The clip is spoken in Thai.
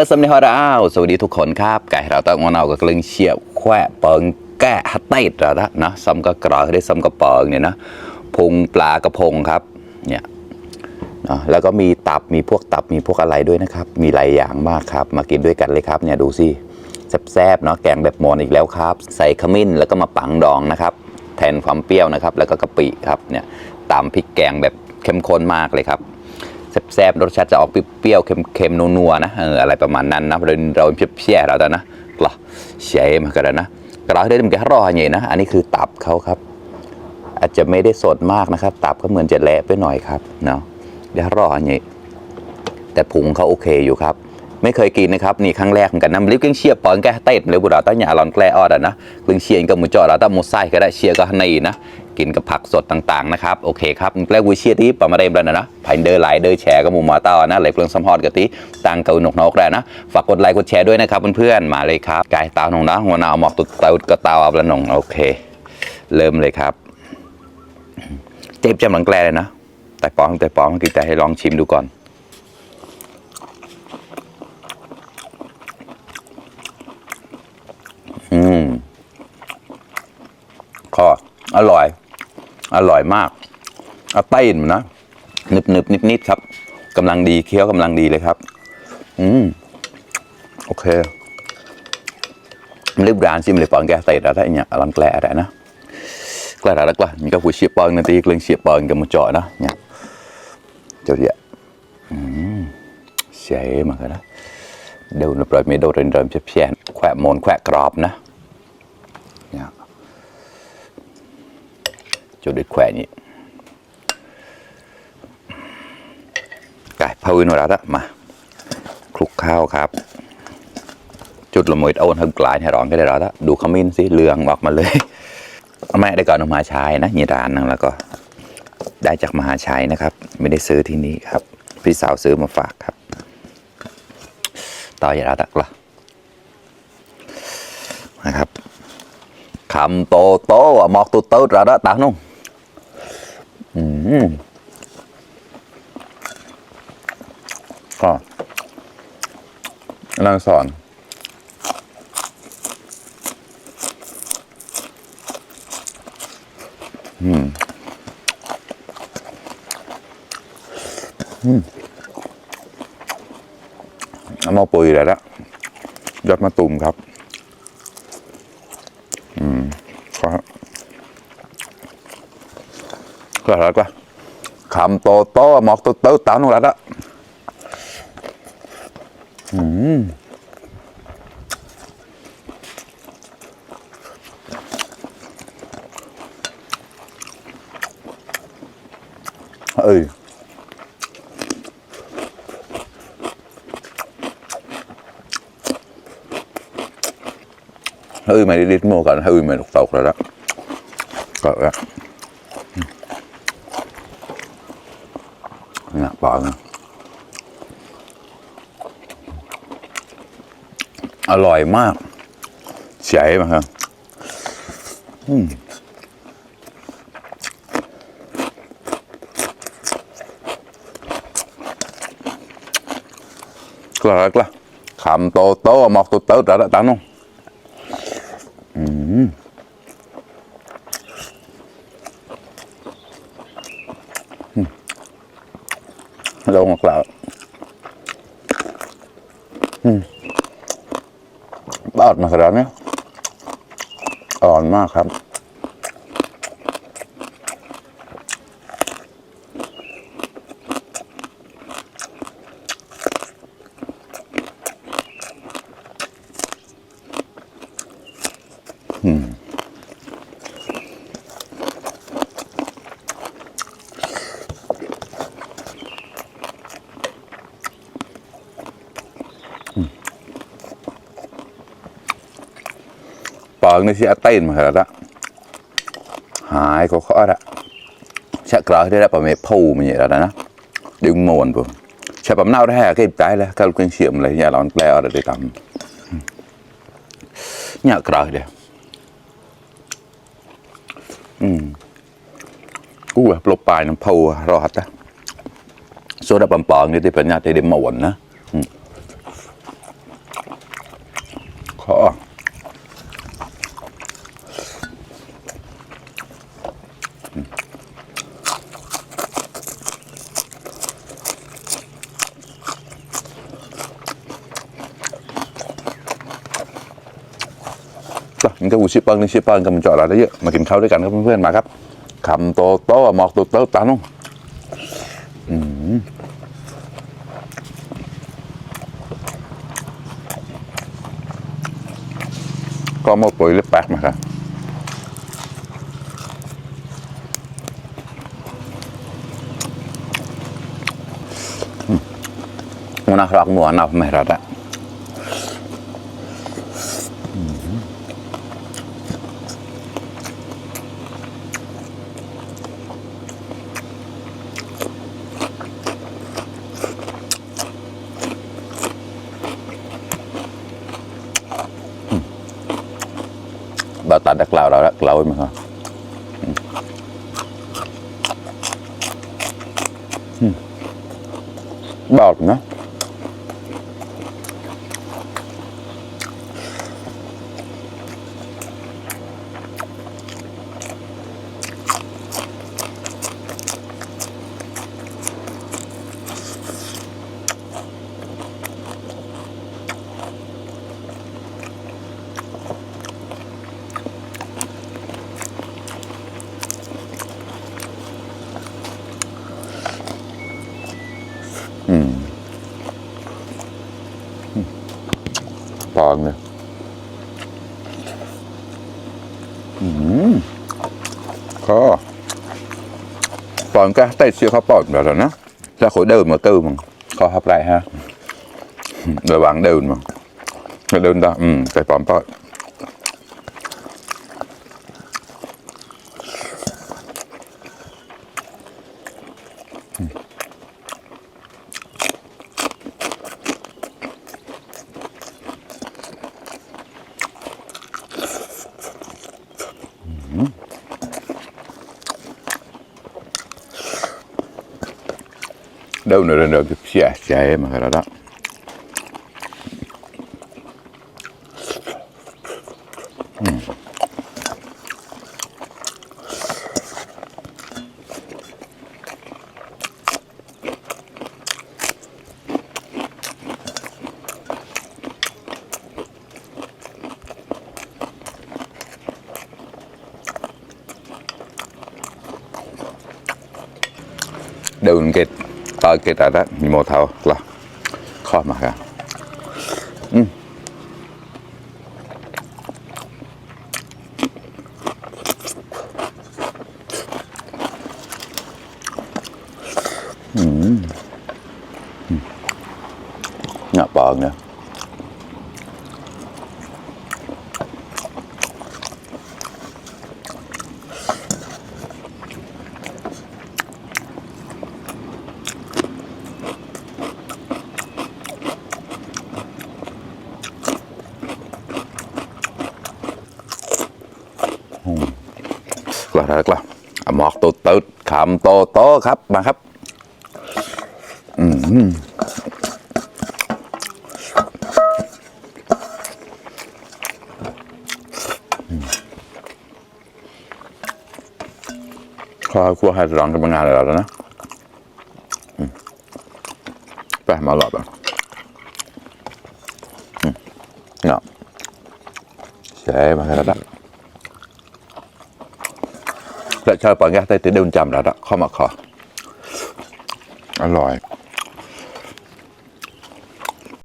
งสำเนียงฮอดาวสวัสดีทุกคนครับไก่เราต้องงอนเอากับกลึงเฉียบแควะเปิงแกะฮัตเต้แล้วนะซ้ำก็กรอยได้ซ้ำก็เปิงเนี่ยนะพุงปลากระพงครับเนี่ยแล้วก็มีตับมีพวกตับมีพวกอะไรด้วยนะครับมีหลายอย่างมากครับมากินด้วยกันเลยครับเนี่ยดูสิแซ่บๆเนาะแกงแบบมอญอีกแล้วครับใส่ขมิ้นแล้วก็มาปังดองนะครับแทนความเปรี้ยวนะครับแล้วก็กะปิครับเนี่ยตามพริกแกงแบบเข้มข้นมากเลยครับแซ่บๆรสชาติจะออกเปรี้ยวๆเค็มๆนัวๆนะอะไรประมาณนั้นนะเราเพี้ยเราแต่นะกล่อเฉยมากันนะกล่อได้มันแค่รออย่างนี้นะอันนี้คือตับเขาครับอาจจะไม่ได้สดมากนะครับตับก็เหมือนจะเละไปหน่อยครับเนาะเดี๋ยวรออย่างนี้แต่พุงเขาโอเคอยู่ครับไม่เคยกินนะครับนี่ครั้งแรกเหมือนกันน้ำลิฟต์กึ่งเชียร์ปอนแกเต้เลยบุตรเราตั้งหยาลอนแกลออดนะกึ่งเชียร์กับหมูจ่อเราตั้งหมูไส้ก็ได้เชียร์ก็ฮันนี่นะกินกับผักสดต่างๆนะครับโอเคครับแกลวิเชียร์ที่ประมาณเดิมแล้วนะผ่านเดอร์ไลเดอร์แชร์กับหมูมาเต้านะเลยเปลืองซัมฮอดกับที่ตังเกาหนกนกแล้วนะฝากกดไลค์กดแชร์ด้วยนะครับเพื่อนๆมาเลยครับกายเต้าหนงนะหัวหน้าหมอกตุดเต้าก็เต้าเอาละหนงโอเคเริ่มเลยครับเจ็บจำหลังแกลเลยนะแต่ปองกินแต่ให้ลองชิมดูก่อนก็อร่อยมากไต้นนะหนึบนิดครับกำลังดีเคี้ยวกำลังดีเลยครับโอเครีบร้านชิมเลยปอนแกเตะแล้วได้เนี่ยลังแกลได้นะแกลแล้วก็มีก็ผู้เชียบปอนนาทีเรื่องเชียบปอนกับมุจอนะเนี่ยเจ้าเดียเสียมากันนะเดี๋ยวเราปล่อยไม่โดนเริมเพี้ยนแควะมนแควะกรอบนะเนี่ยจุดเด็ดแขวนี่ไก่พาวินเราละมาคลุกข้าวครับจุดละมวยเอาหึงกลายให้ร้อนก็ได้เราละดูขมิ้นสิเหลืองออกมาเลยแม่ได้ก่อนมหาชัยนะยี่ร้านนึงแล้วก็ได้จากมหาชัยนะครับไม่ได้ซื้อที่นี่ครับพี่สาวซื้อมาฝากครับต่ออย่าละตักละนะครับคำโตหมอกตัวโตเราละตักนุ่งก็กำลังสอนเอามาปุ๋ยเลยละยอดมะตูมครับก็แล้วก็คำโตหมอกตัวเต้าหนุ่มแล้วละไม่ได้ดิสโมกันไม่ตกแล้วก็แล้วเนี่ยปากนะอร่อยมากเฉยมากครับก็แล้วก็คำโตหมอกตัวแต่ละตั้งน้องลงออกแล้วบ้ามาขนาดนี้อ่อนมากครับปองในที่อัตเต้นมาแล้วหายเขาละชักกระได้แล้วประเมพูมันอย่างนั้นนะดึงโมนปุ๊บใช้ปั๊มเน่าได้ก็ใจเลยก็ลูกเฉียมเลยอย่าร้อนแปลอะไรได้ทำเนี่ยกระเดียวกูแบบลบปลายน้ำพูรอดนะโซดาปั๊มปองนี่ที่เป็นญาติเดมหมวนนะ ขอมันก็อูชิปเปิงนี่ชิปเปิงกับมันเจาะอะไรเยอะมากินข้าวด้วยกันครับเพื่อนๆมาครับคำโตโตหมอกโตโตตานุ่งก็มาปุ๋ยเล็บแปกมาครับมันน่ารักมัวน่าไม่รัดอะบาตัดดักกล่าวเราละกล่าวมั้งครับบอกนะปองเนี่ยก็ปองก็ได้เชื่อเขาปองแบบนั้นนะถ้าเขาเดินมาตื้อมั้งเขาทับไรฮะระวังเดินมั้งเดินต่อใส่ปองปอดđâu nữa được chia sẻ mà cái đó đâu cái tao cái ta đó như một thao là khó mà cả ngọt bò nữa là rất là một tô tớ khẩm tô tố khắp mà khắp khoa cua hai rong cái bằng ngàn rồi đó nèไปมาหลอดอ่ะเนาะใช่มาแล้วđóและชาวปางยาได้ติดเดินจำแล้วเข้ามาขออร่อย